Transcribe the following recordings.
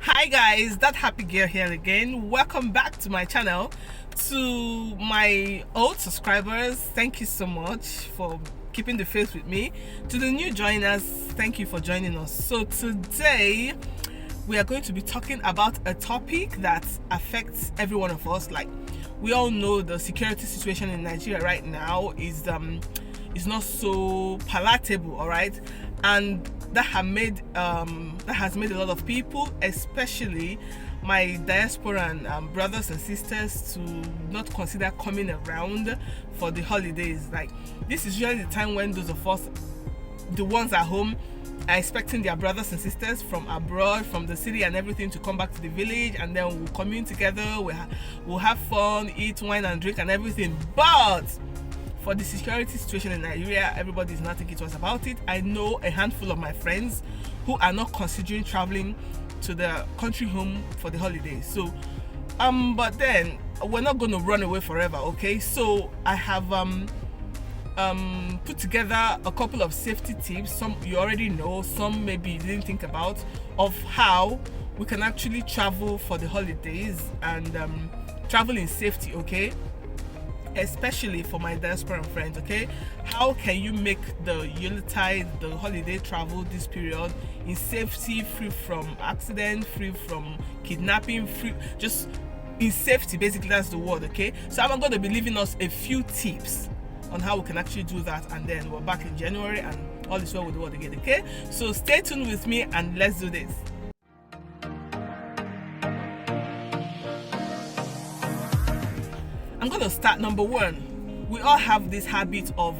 Hi guys, that happy girl here again. Welcome back to my channel. To my old subscribers, thank you so much for keeping the faith with me. To the new joiners, thank you for joining us. So today we are going to be talking about a topic that affects every one of us. Like, we all know the security situation in Nigeria right now is not so palatable, all right, and that has made a lot of people, especially my diaspora and brothers and sisters, to not consider coming around for the holidays. Like, this is usually the time when those of us, the ones at home, are expecting their brothers and sisters from abroad, from the city and everything, to come back to the village, and then we'll commune together, we'll have fun, eat wine and drink and everything. But for the security situation in Nigeria, everybody is not thinking twice about it. I know a handful of my friends who are not considering traveling to their country home for the holidays. So but then we're not going to run away forever, okay? So I have put together a couple of safety tips. Some you already know, some maybe you didn't think about, of how we can actually travel for the holidays and travel in safety, okay? Especially for my diaspora friends, okay? How can you make the Yuletide, the holiday travel this period, in safety, free from accident, free from kidnapping, free, just in safety, basically? That's the word, okay? So I'm going to be leaving us a few tips on how we can actually do that, and then we're back in January and all is well with the world again, okay? So stay tuned with me and let's do this. I'm going to start. Number one, we all have this habit of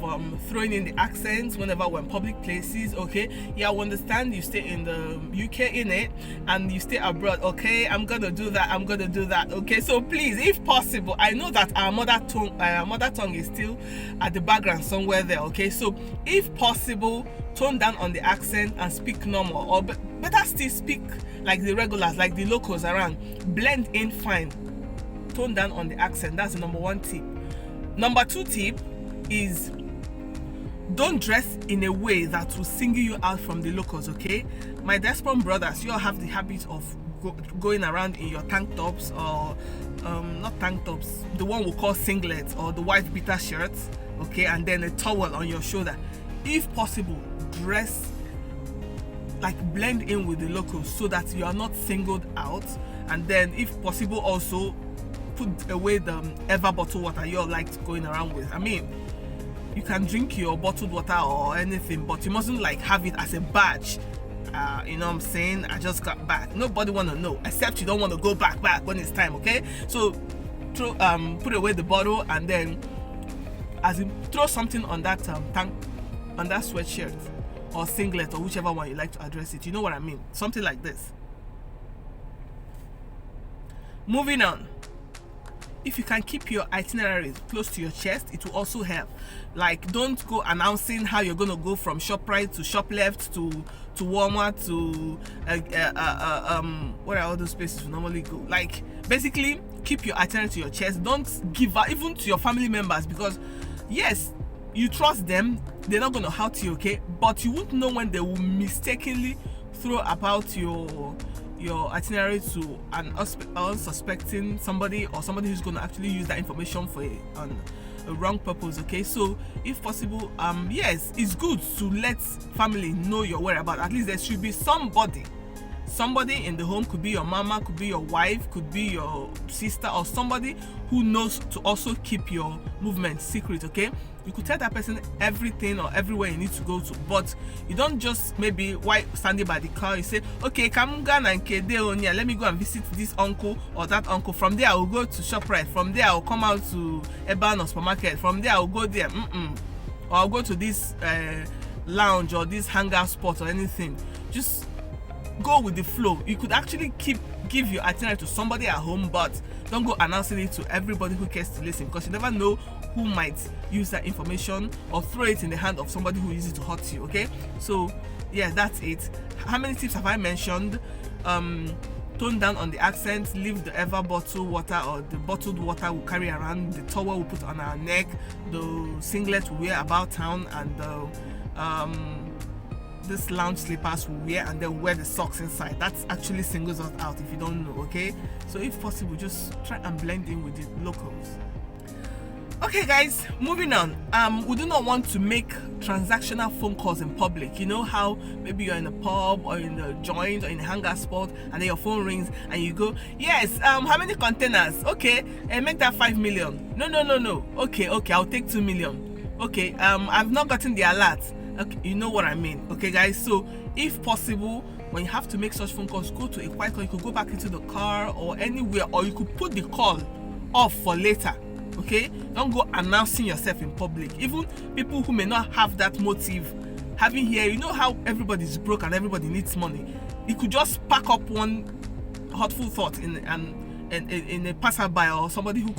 throwing in the accents whenever we're in public places, okay? Yeah, I understand you stay in the UK, in it, and you stay abroad, okay? I'm going to do that, okay? So please, if possible, I know that our mother tongue is still at the background somewhere there, okay? So if possible, tone down on the accent and speak normal, or better still, speak like the regulars, like the locals around. Blend in fine. Tone down on the accent. That's the number one tip. Number two tip is, don't dress in a way that will single you out from the locals, okay? My diaspora brothers, you all have the habit of going around in your tank tops, or not tank tops, the one we call singlets, or the white beater shirts, okay, and then a towel on your shoulder. If possible, dress like, blend in with the locals so that you are not singled out. And then if possible, also put away the ever bottled water you all like going around with. I mean, you can drink your bottled water or anything, but you mustn't like have it as a badge. You know what I'm saying? I just got back. Nobody want to know, except you don't want to go back when it's time, okay? So put away the bottle, and then as you throw something on that tank, on that sweatshirt or singlet, or whichever one you like to address it. You know what I mean? Something like this. Moving on. If you can keep your itineraries close to your chest, it will also help. Like, don't go announcing how you're going to go from ShopRite to Shop Left to Walmart to where are all those places you normally go. Like, basically, keep your itinerary to your chest. Don't give out even to your family members, because yes, you trust them, they're not going to hurt you, okay? But you won't know when they will mistakenly throw about your itinerary to an unsuspecting somebody, or somebody who's going to actually use that information for a wrong purpose, okay? So if possible, yes, it's good to let family know your whereabouts. At least there should be somebody in the home. Could be your mama, could be your wife, could be your sister, or somebody who knows to also keep your movement secret, okay? You could tell that person everything or everywhere you need to go to, but you don't just, maybe while standing by the car, you say, okay, come and let me go and visit this uncle or that uncle. From there I will go to ShopRite, from there I will come out to Eban or supermarket, from there I will go there, or I'll go to this lounge or this hangout spot or anything. Just go with the flow. You could actually give your itinerary to somebody at home, but don't go announcing it to everybody who cares to listen, because you never know who might use that information or throw it in the hand of somebody who uses it to hurt you, okay? So yeah, that's it. How many tips have I mentioned? Tone down on the accent, leave the ever bottled water or the bottled water we'll carry around, the towel we'll put on our neck, the singlet we wear about town, and the this lounge slippers we wear and then wear the socks inside. That actually singles us out if you don't know, okay? So if possible, just try and blend in with the locals. Okay guys, moving on. We do not want to make transactional phone calls in public. You know how maybe you're in a pub or in a joint or in a hangout spot and then your phone rings and you go, yes, how many containers? Okay, make that 5 million. No. Okay, I'll take 2 million. Okay, I've not gotten the alert. Okay, you know what I mean. Okay guys, so if possible, when you have to make such phone calls, go to a quiet call. You could go back into the car or anywhere, or you could put the call off for later. Okay, don't go announcing yourself in public. Even people who may not have that motive, having here, you know how everybody's broke and everybody needs money. You could just pack up one hurtful thought in a passerby or somebody who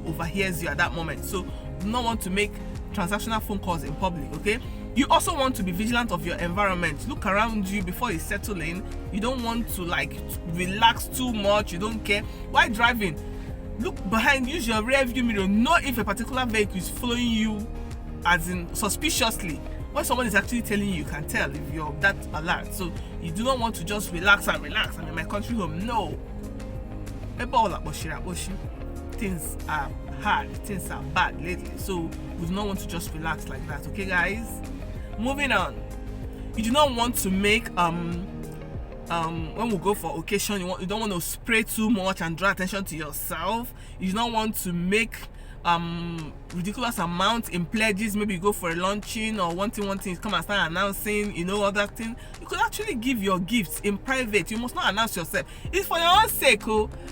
overhears you at that moment. So do not want to make transactional phone calls in public. Okay, you also want to be vigilant of your environment. Look around you before you settle in. You don't want to like relax too much. You don't care while driving. Look behind, use your rear view mirror. Know if a particular vehicle is following you, as in suspiciously. When someone is actually telling you, you can tell if you're that alert. So you do not want to just relax. I'm in my country home. No. Things are hard. Things are bad lately. So we do not want to just relax like that. Okay, guys. Moving on. You do not want to make when we go for occasion, you don't want to spray too much and draw attention to yourself. You do not want to make ridiculous amounts in pledges. Maybe you go for a luncheon or one thing, come and start announcing, other thing. You could actually give your gifts in private. You must not announce yourself. It's for your own sake.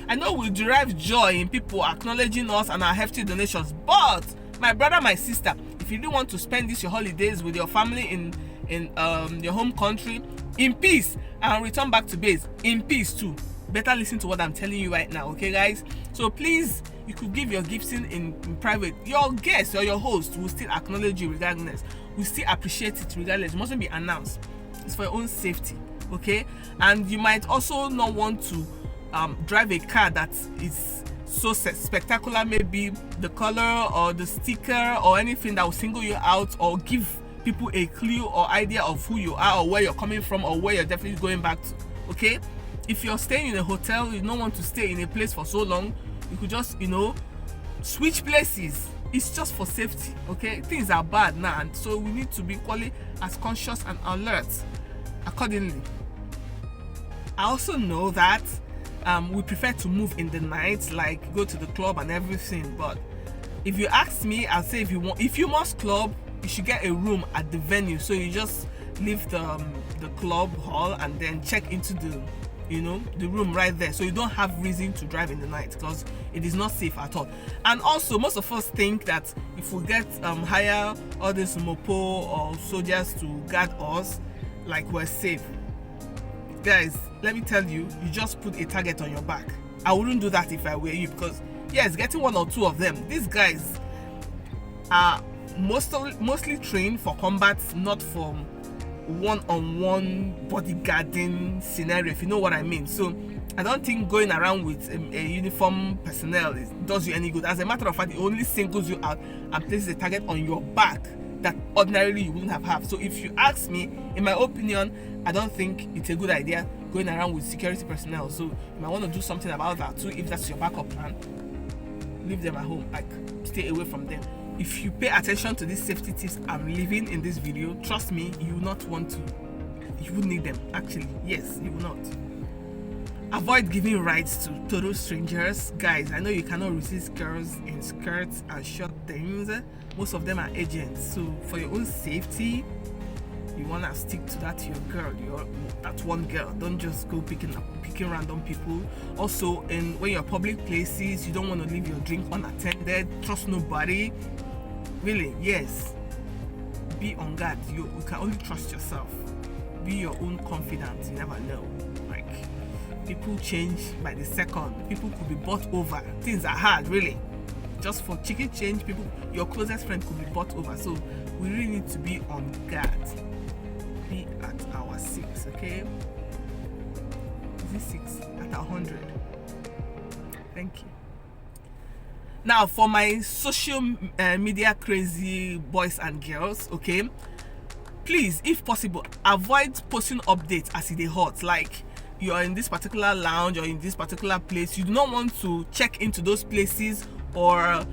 I know we derive joy in people acknowledging us and our hefty donations, but my brother, my sister, if you do want to spend your holidays with your family in your home country in peace and return back to base in peace too, better listen to what I'm telling you right now. Okay guys, so please, you could give your gifts in private. Your guest or your host will still acknowledge you regardless, will still appreciate it regardless. It mustn't be announced. It's for your own safety. Okay, and you might also not want to drive a car that is so spectacular, maybe the color or the sticker or anything that will single you out or give people a clue or idea of who you are or where you're coming from or where you're definitely going back to. Okay, if you're staying in a hotel, you don't want to stay in a place for so long, you could just switch places. It's just for safety. Okay, things are bad now, and so we need to be equally as conscious and alert accordingly. I also know that we prefer to move in the night, like go to the club and everything, but if you ask me, I'll say if you must club, you should get a room at the venue. So you just leave the club hall and then check into the room right there, so you don't have reason to drive in the night because it is not safe at all. And also, most of us think that if we get hire all these mopo or soldiers to guard us, like we're safe. Guys, let me tell you, you just put a target on your back. I wouldn't do that if I were you, because yes, getting one or two of them, these guys are mostly trained for combat, not for one-on-one bodyguarding scenario, if you know what I mean. So I don't think going around with a uniform personnel does you any good. As a matter of fact, it only singles you out and places a target on your back that ordinarily you wouldn't have. So if you ask me, in my opinion, I don't think it's a good idea going around with security personnel. So you might want to do something about that too. If that's your backup plan, leave them at home, like stay away from them. If you pay attention to these safety tips I'm leaving in this video, trust me, you will not want to. You will need them, actually. Yes, you will not. Avoid giving rides to total strangers. Guys, I know you cannot resist girls in skirts and short things. Most of them are agents. So for your own safety, you want to stick to that your girl, that one girl. Don't just go picking random people. Also, when you're public places, you don't want to leave your drink unattended. Trust nobody. Really, yes. Be on guard. You can only trust yourself. Be your own confidant. You never know. Like, people change by the second. People could be bought over. Things are hard, really. Just for chicken change, your closest friend could be bought over. So we really need to be on guard. Be at our 6, okay? Is it 6? At 100. Thank you. Now, for my social media crazy boys and girls, okay? please, if possible, avoid posting updates as it is hot, like you're in this particular lounge or in this particular place. You do not want to check into those places or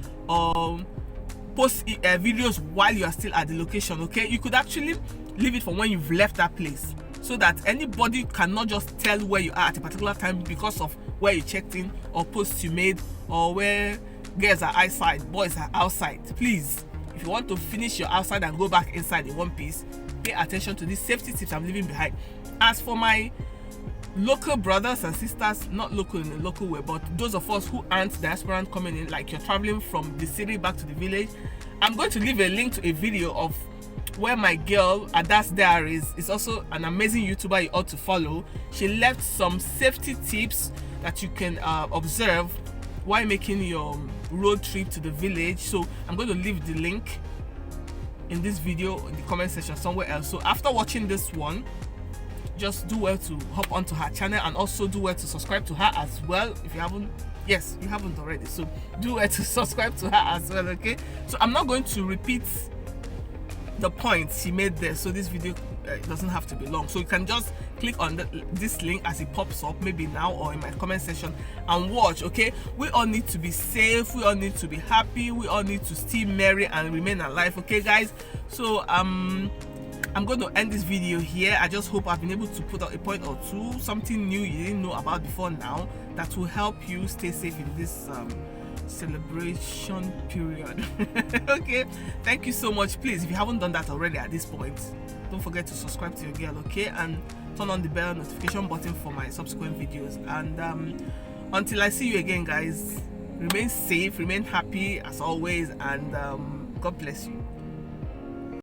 post videos while you are still at the location. Okay, you could actually leave it for when you've left that place, so that anybody cannot just tell where you are at a particular time because of where you checked in or posts you made, or where girls are outside, boys are outside. Please, if you want to finish your outside and go back inside in one piece, pay attention to these safety tips I'm leaving behind. As for my local brothers and sisters, not local in a local way, but those of us who aren't diasporan coming in, like you're traveling from the city back to the village, I'm going to leave a link to a video of where my girl Itineraries is also an amazing YouTuber you ought to follow. She left some safety tips that you can observe while making your road trip to the village. So I'm going to leave the link in this video in the comment section somewhere else. So after watching this one, just do well to hop onto her channel, and also do well to subscribe to her as well if you haven't. Yes, you haven't already, so do well to subscribe to her as well. Okay, so I'm not going to repeat the points she made there, so this video doesn't have to be long. So you can just click on this link as it pops up, maybe now or in my comment section, and watch. Okay, we all need to be safe, we all need to be happy, we all need to stay merry and remain alive. Okay guys, so I'm going to end this video here. I just hope I've been able to put out a point or two, something new you didn't know about before now, that will help you stay safe in this celebration period. Okay, thank you so much. Please, if you haven't done that already at this point, don't forget to subscribe to your girl, okay, and turn on the bell notification button for my subsequent videos. And until I see you again guys, remain safe, remain happy as always, and God bless you.